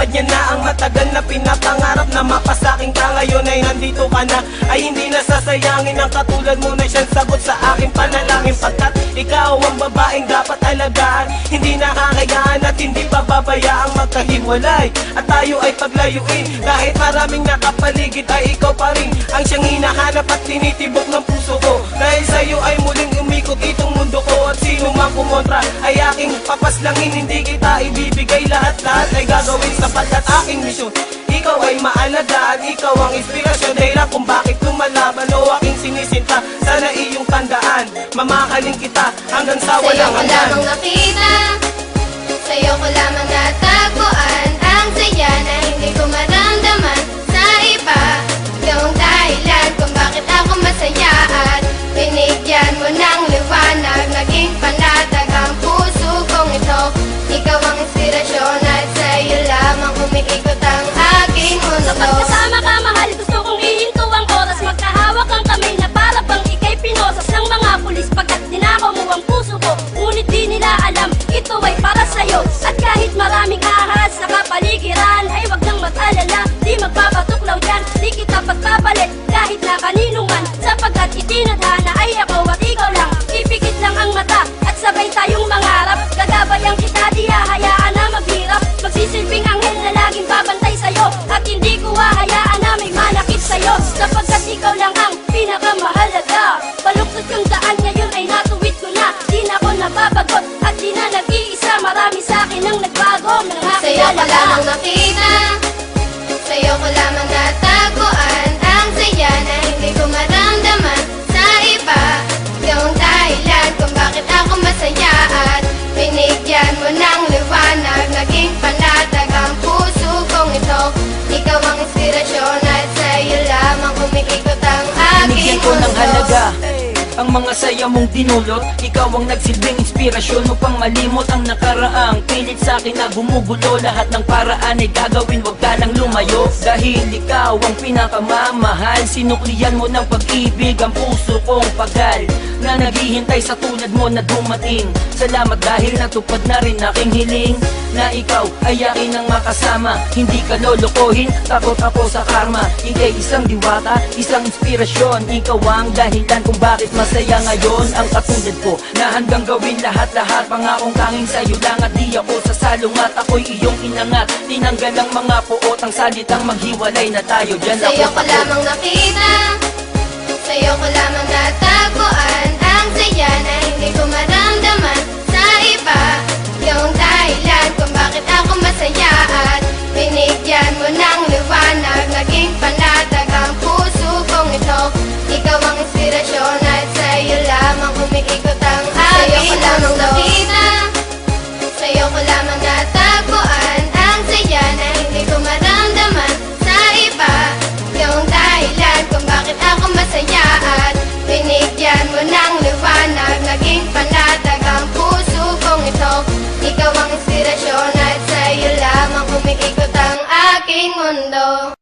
Natupad niya na ang matagal na pinapangarap na mapasaking ka. Ngayon ay nandito ka na, ay hindi nasasayangin ang katulad mo na siyang sagot sa aking panalangin. Pagkat ikaw ang babaeng dapat alagaan, hindi nakakayaan at hindi pababayaang magkahiwalay at tayo ay paglayuin. Kahit maraming nakapaligid ay ikaw pa rin ang siyang hinahanap at tinitibok ng puso ko. Dahil sa'yo ay muling umikot itong mundo ko, at sino mang kumontra ay aking papaslangin. Hindi kita ibibigay, lahat-lahat ay gagawin sapagkat aking misyon. Ikaw ay maalaga at ikaw ang inspirasyon, dahilan kung bakit lumalaban o aking sinisinta. Sana iyong tandaan, mamahalin kita hanggang sa walang hanggan. Sa'yo ko lamang nakita, sa'yo ko lamang natagpuan ang saya na hindi ko maramdaman sa iba. Ikaw ang dahilan kung bakit ako masaya at binigyan mo ng liwanag, naging panatag ang puso kong ito. Ikaw ang inspirasyon at sa'yo lamang umiikot ang aking mundo. Kapag kasama ka, mahal, gusto kong ihinto ang oras. Magkahawak ang kamay na para bang ika'y pinosas ng mga pulis. Pagkat dinakaw mo ang puso ko, ngunit di nila alam ito ay para sa'yo. At kahit maraming ahas sa kapaligiran, ay wag nang mag-alala, di magpapatuklaw dyan. Di kita pagpapalit kahit na kanino man, sapagkat itinadhana ay ako at ikaw lang. Ipikit lang ang mata at sabay tayong mangarap. Gagabayan kita, di hahayaan na maghirap. Magsisilbing anghel na laging babantay sa'yo, at hindi ko hahayaan na may manakit sa'yo, sapagkat ikaw lang ang pinakamahalaga. Baluktot yung daan ngayon ay natuwid ko na, di na ako nababagot at di na nag-iisa. Marami sa'kin ang nagbago nang Sa'yo ko nakilala ka. lamang nakita, sa'yo ko lamang natagpuan ang saya na hindi ko maramdaman sa iba. Ikaw ang dahilan kung bakit ako masaya at binigyan mo ng liwanag, naging panatag ang puso kong ito. Ikaw ang inspirasyon at sa'yo lamang umiikot ang aking Binigyan ko ng mundo. halaga ang mga saya mong dinulot. Ikaw ang nagsilbing inspirasyon upang malimot ang nakaraang pilit sa akin na gumugulo. Lahat ng paraan ay gagawin, wag ka nang lumayo, dahil ikaw ang pinakamamahal. Sinuklian mo ng pag-ibig ang puso kong pagal na naghihintay sa tulad mo na dumating. Salamat dahil natupad na rin aking hiling na ikaw ay akin ang makasama. Hindi ka lolokohin, takot ako sa karma. Ika'y isang diwata, isang inspirasyon. Ikaw ang dahilan kung bakit masaya ngayon ang katulad ko, na hanggang gawin lahat-lahat. Pangakong tanging sa'yo lang at di ako sasalungat. Ako'y iyong inangat, tinanggal ang mga puot, ang salitang maghiwalay na tayo. Diyan Sa'yo ako ko lamang nakita, sa'yo ko lamang natagpuan ang saya na hindi ko maramdaman sa iba. Ikaw ang dahilan kung bakit ako masaya at binigyan mo ng liwanag, naging panatag ang puso kong ito. Ikaw ang inspirasyon at sa'yo lamang umiikot ang aking mundo. Sa'yo ko lamang nakita, sa'yo ko lamang natagpuan ang saya na hindi ko maramdaman sa iba. Ikaw ang dahilan kung bakit ako masaya at binigyan mo ng liwanag, naging panatag ang puso kong ito. Ikaw ang inspirasyon at sa'yo lamang umiikot ang aking mundo.